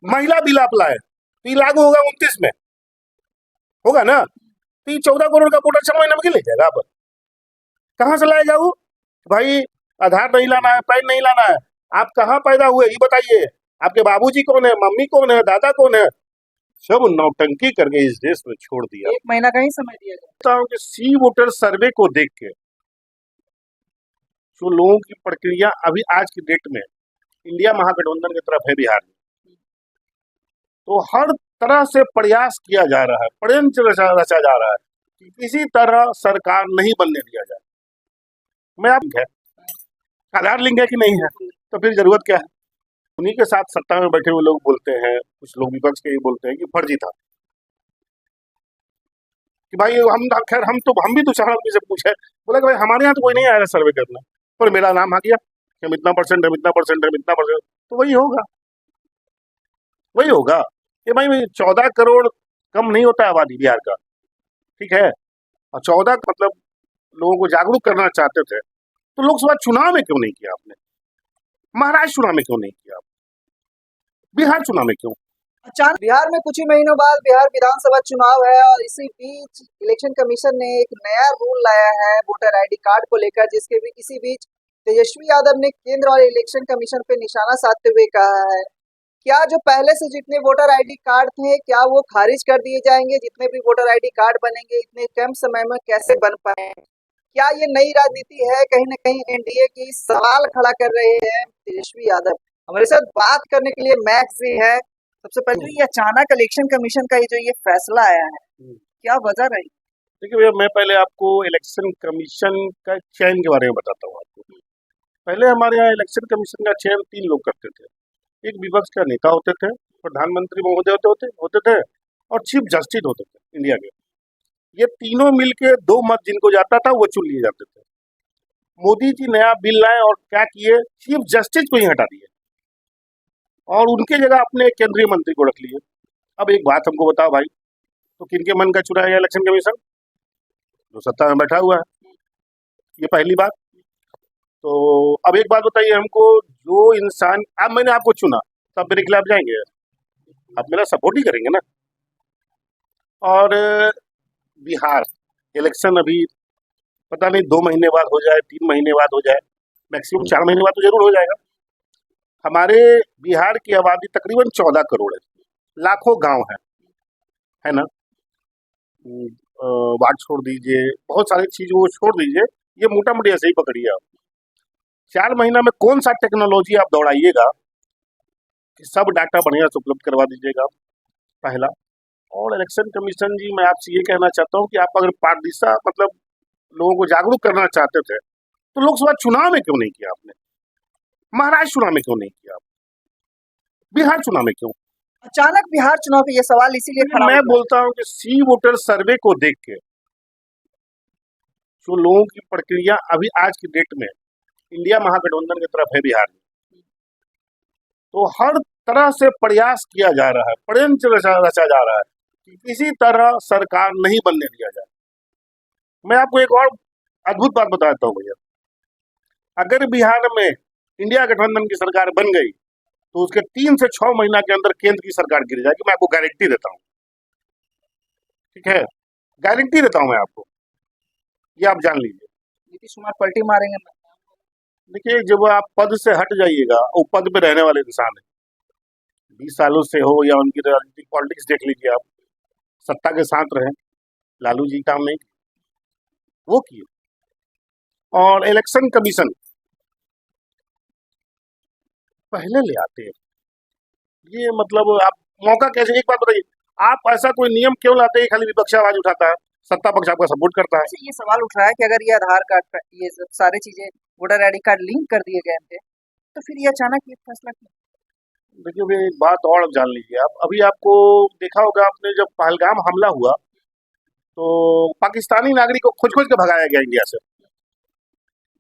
महिला बिल आप लाए तो ये लागू होगा 29 में, होगा ना? तो ये 14 करोड़ का वोटर 6 महीने में ले जाएगा। आप कहाँ से लाएगा वो? भाई आधार नहीं लाना है, पैन नहीं लाना है, आप कहाँ पैदा हुए ये बताइए, आपके बाबूजी कौन है, मम्मी कौन है, दादा कौन है? सब नौटंकी करके इस देश में छोड़ दिया। 1 महीना का ही समय दिया जाए। बताता हूँ कि सी वोटर सर्वे को देख के जो लोगों की प्रक्रिया अभी आज की डेट में इंडिया महागठबंधन की तरफ है बिहार में, तो हर तरह से प्रयास किया जा रहा है, षड्यंत्र रचा जा रहा है कि किसी तरह सरकार नहीं बनने दिया जाए। मैं आप है आधार लिंक है कि नहीं है, तो फिर जरूरत क्या है? उन्हीं के साथ सत्ता में बैठे हुए लोग बोलते हैं, कुछ लोग विपक्ष के ही बोलते हैं कि फर्जी था। कि भाई हम खैर हम भी दूसरा आदमी से पूछे, बोला कि भाई हमारे यहाँ तो कोई नहीं आया सर्वे करने, पर मेरा नाम आ गया कि हम इतना परसेंट, हम इतना परसेंट, हम इतना परसेंट, तो वही होगा, वही होगा कि भाई 14 करोड़ कम नहीं होता आबादी बिहार का, ठीक है? और 14 मतलब लोगों को जागरूक करना चाहते थे, तो लोकसभा चुनाव में क्यों नहीं किया आपने? महाराष्ट्र चुनाव में क्यों नहीं किया? बिहार चुनाव में क्यों? अचानक बिहार में कुछ ही महीनों बाद बिहार विधानसभा चुनाव है और इसी बीच इलेक्शन कमीशन ने एक नया रूल लाया है वोटर आईडी कार्ड को लेकर, जिसके भी इसी बीच तेजस्वी यादव ने केंद्र और इलेक्शन कमीशन पे निशाना साधते हुए कहा है, क्या जो पहले से जितने वोटर आईडी कार्ड थे क्या वो खारिज कर दिए जाएंगे? जितने भी वोटर आईडी कार्ड बनेंगे इतने कम समय में कैसे बन पाए? क्या ये नई राजनीति है? कहीं ना कहीं एनडीए की सवाल खड़ा कर रहे हैं तेजस्वी यादव। हमारे साथ बात करने के लिए मैक्स जी है। सबसे पहले ये अचानक इलेक्शन कमीशन का ये फैसला आया है, क्या वजह रही? देखिए भैया, मैं पहले आपको इलेक्शन कमीशन का चयन के बारे में बताता हूँ आपको। पहले हमारे यहाँ इलेक्शन कमीशन का चयन 3 लोग करते थे। एक विपक्ष का नेता होते थे, प्रधानमंत्री महोदय होते थे और चीफ जस्टिस होते थे इंडिया के। ये तीनों मिलके 2 मत जिनको जाता था वो चुन लिए जाते थे। मोदी जी नया बिल लाए और क्या किए, चीफ जस्टिस को ही हटा दिए और उनके जगह अपने केंद्रीय मंत्री को रख लिए। अब एक बात हमको बताओ भाई, तो किनके मन का चुना है इलेक्शन कमीशन? जो सत्ता में बैठा हुआ है, ये पहली बात। तो अब एक बात बताइए हमको, जो इंसान, अब मैंने आपको चुना तो आप मेरे खिलाफ जाएंगे? आप मेरा सपोर्ट ही करेंगे ना? और बिहार इलेक्शन अभी पता नहीं 2 महीने बाद हो जाए, 3 महीने बाद हो जाए, मैक्सिमम 4 महीने बाद तो जरूर हो जाएगा। हमारे बिहार की आबादी तकरीबन 14 करोड़ है, लाखों गांव है ना? बात छोड़ दीजिए, बहुत सारी चीज वो छोड़ दीजिए, ये मोटा मोटी ऐसे ही पकड़िए आप। 4 महीना में कौन सा टेक्नोलॉजी आप दौड़ाइएगा कि सब डाटा बढ़िया से उपलब्ध करवा दीजिएगा, पहला। और इलेक्शन कमीशन जी, मैं आपसे ये कहना चाहता हूँ कि आप अगर पारदर्शिता मतलब लोगों को जागरूक करना चाहते थे, तो लोकसभा चुनाव में क्यों नहीं किया आपने? महाराष्ट्र चुनाव में क्यों नहीं किया? बिहार चुनाव में क्यों? अचानक बिहार चुनाव पे ये सवाल इसीलिए खड़ा मैं होता है। बोलता हूँ कि सी वोटर सर्वे को देख के जो लोगों की प्रक्रिया अभी आज की डेट में इंडिया महागठबंधन की तरफ है बिहार में, तो हर तरह से प्रयास किया जा रहा है, षड्यंत्र रचा जा रहा है कि किसी तरह सरकार नहीं बनने दिया जाए। मैं आपको एक और अद्भुत बात बताता हूँ भैया, अगर बिहार में इंडिया गठबंधन की सरकार बन गई तो उसके 3 से 6 महीना के अंदर केंद्र की सरकार गिर जाएगी। मैं आपको गारंटी देता हूँ, ठीक है? गारंटी देता हूँ मैं आपको, ये आप जान लीजिए। नीतीश कुमार पलटी मारेंगे। देखिए, जब आप पद से हट जाइएगा, वो पद पे रहने वाले इंसान है, 20 सालों से हो या उनकी राजनीतिक पॉलिटिक्स देख लीजिए आप, सत्ता के साथ रहे, लालू जी काम नहीं वो किए। और इलेक्शन कमीशन पहले ले आते हैं, ये मतलब आप मौका कैसे, एक बात बताइए, आप ऐसा कोई नियम क्यों लाते हैं खाली विपक्ष आवाज उठाता है, सत्ता पक्ष आपका सपोर्ट करता है? ये सवाल उठ रहा है कि अगर ये आधार कार्ड ये सब सारी चीजें वोटर आईडी कार्ड लिंक कर दिए गए थे, तो फिर ये अचानक ये फैसला क्यों? देखिए भैया, एक बात और जान लीजिए आप, अभी आपको देखा होगा आपने, जब पहलगाम हमला हुआ तो पाकिस्तानी नागरिक को खोज खोज के भगाया गया, इंडिया से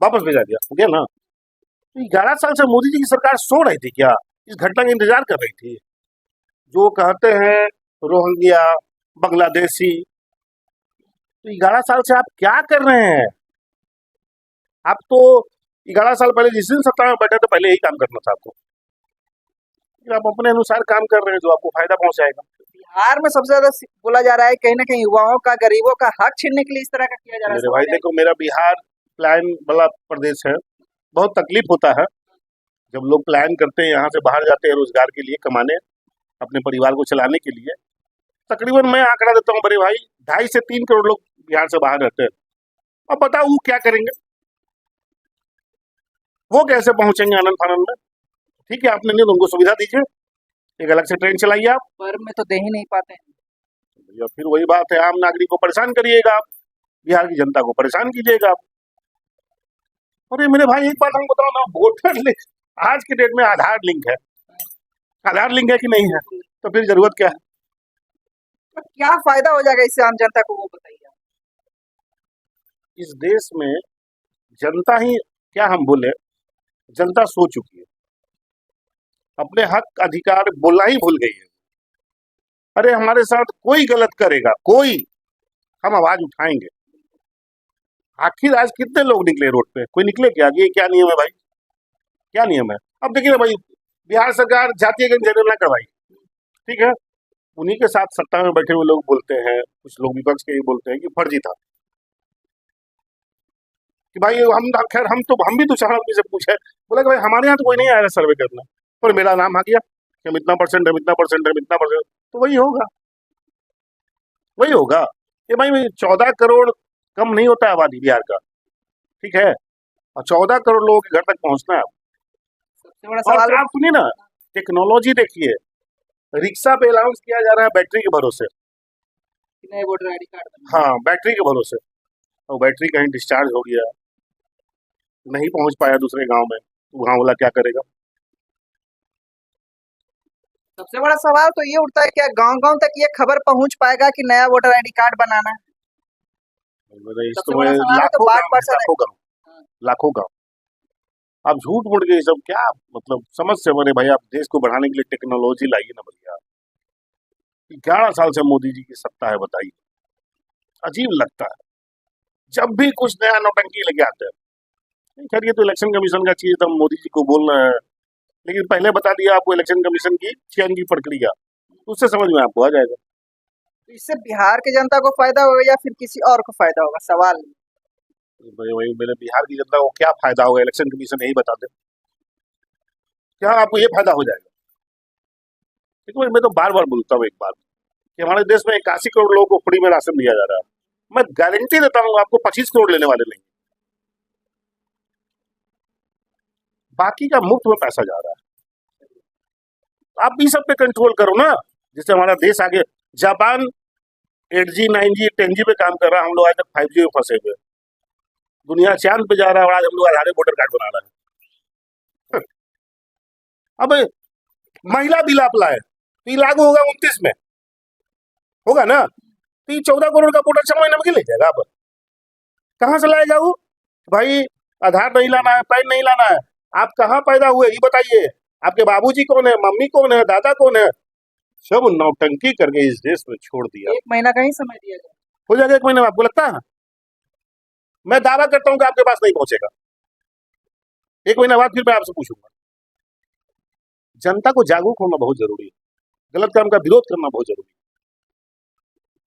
वापस भेजा गया ना? तो 11 साल से मोदी जी की सरकार सो रही थी क्या? इस घटना का इंतजार कर रही थी? जो कहते हैं रोहिंग्या, बांग्लादेशी, तो 11 साल से आप क्या कर रहे हैं? आप तो 11 साल पहले जिस दिन सत्ता में बैठे थे, पहले यही काम करना था आपको। कि आप अपने अनुसार काम कर रहे हैं जो आपको फायदा पहुंचाएगा। बिहार में सबसे ज्यादा बोला जा रहा है कहीं ना कहीं युवाओं का, गरीबों का हक छीनने के लिए इस तरह का किया जा रहा है। मेरे भाई सवाल है। देखो, मेरा बिहार प्लान वाला प्रदेश है, बहुत तकलीफ होता है जब लोग प्लान करते हैं यहाँ से बाहर जाते हैं रोजगार के लिए, कमाने, अपने परिवार को चलाने के लिए। तकरीबन मैं आंकड़ा देता हूँ बड़े भाई, 2.5 से 3 करोड़ लोग बिहार से बाहर रहते हैं। अब बताओ वो क्या करेंगे, वो कैसे पहुंचेंगे आनंद फानंद में? ठीक है, आपने नहीं तो उनको सुविधा दीजिए, एक अलग से ट्रेन चलाइए आप। पर में तो दे ही नहीं पाते हैं। या फिर वही बात है, आम नागरिक को परेशान करिएगा आप, बिहार की जनता को परेशान कीजिएगा आप। अरे मेरे भाई एक बात हम बताओ ना, वोटर लिस्ट आज के डेट में आधार लिंक है, आधार लिंक है कि नहीं है? तो फिर जरूरत क्या है? तो क्या फायदा हो जाएगा इससे आम जनता को, वो बताइए आप। इस देश में जनता ही क्या, हम बोले, जनता सो चुकी है, अपने हक अधिकार बोलना ही भूल गई है। अरे हमारे साथ कोई गलत करेगा, कोई, हम आवाज उठाएंगे। आखिर आज कितने लोग निकले रोड पे? कोई निकले क्या? ये क्या नियम है भाई, क्या नियम है? अब देखिए ना भाई, बिहार सरकार जातीय जनगणना करवाई, ठीक है, उन्हीं के साथ सत्ता में बैठे हुए लोग बोलते हैं, कुछ लोग विपक्ष के ही बोलते हैं कि फर्जी था। कि भाई खैर हम भी तो चार आदमी से पूछे, बोला कि भाई हमारे यहाँ तो कोई नहीं आया सर्वे करना, पर मेरा नाम आ गया कि हम इतना परसेंट है, इतना परसेंट है, इतना परसेंट, तो वही होगा, वही होगा। ये भाई 14 करोड़ कम नहीं होता है आबादी बिहार का, ठीक है, और 14 करोड़ लोगों के घर तक पहुंचना है। सबसे बड़ा और सवाल आप सुनिए ना, टेक्नोलॉजी देखिए, रिक्शा पे अलाउंस किया जा रहा है बैटरी के भरोसे। नए वोटर आईडी कार्ड। हाँ, बैटरी के भरोसे, और बैटरी कहीं डिस्चार्ज हो गया, नहीं पहुंच पाया दूसरे गांव में, तो वहां वाला क्या करेगा? सबसे बड़ा सवाल तो ये उठता है, क्या गांव-गांव तक ये खबर पहुंच पाएगा कि नया वोटर आईडी कार्ड बनाना है? इस सबसे तो बड़ा सवाल है, तो लाखों वार्ड गांव, पर्सन है। लाखों गांव, लाखों गांव। आप झूठ मूठ के ये सब क्या, मतलब समझ से बने भाई, आप देश को बढ़ाने के लिए टेक्नोलॉजी लाइए ना भैया। 11 साल से मोदी जी की सत्ता है, बताइए, अजीब लगता है जब भी कुछ नया नौटंकी लेके आते हैं। खैर ये तो इलेक्शन कमीशन का चीज, तो मोदी जी को बोलना है, लेकिन पहले बता दिया आपको इलेक्शन कमीशन की चयन की प्रक्रिया, उससे समझ में आपको आ जाएगा। तो इससे बिहार की जनता को फायदा होगा या फिर किसी और को फायदा होगा, सवाल। वही मेरे बिहार की जनता को क्या फायदा होगा, इलेक्शन कमीशन यही बता दे, क्या आपको ये फायदा हो जाएगा? देखो मैं तो बार बार बोलता हूँ एक बात, कि हमारे देश में 81 करोड़ लोगों को फ्री में राशन दिया जा रहा है। मैं गारंटी देता हूँ आपको 25 करोड़ लेने वाले नहीं, बाकी का मुफ्त में पैसा जा रहा है। आप इस सब पे कंट्रोल करो ना, जिससे हमारा देश आगे। जापान 8G 9G 10G पे काम कर रहा है, हम लोग आज तक 5G में फंसे हुए। दुनिया चांद पे जा रहा है और आज हम लोग आधार वोटर कार्ड बना रहे हैं। अब महिला बिल आप लाए तो ये लागू होगा 29 में, होगा ना? तो ये 14 करोड़ का वोटर 6 महीने में ले जाएगा। आप कहाँ से लाएगा वो? भाई आधार नहीं लाना है, पैन नहीं लाना है, आप कहाँ पैदा हुए ये बताइए, आपके बाबूजी कौन है, मम्मी कौन है, दादा कौन है? सब नौटंकी करके इस देश में छोड़ दिया। 1 महीना का ही समय दिया जाए। हो जाएगा 1 महीने में, आपको लगता है? मैं दावा करता हूँ कि आपके पास नहीं पहुंचेगा। 1 महीना बाद फिर मैं आपसे पूछूंगा। जनता को जागरूक होना बहुत जरूरी है, गलत काम का विरोध करना बहुत जरूरी है,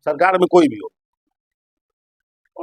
सरकार में कोई भी हो।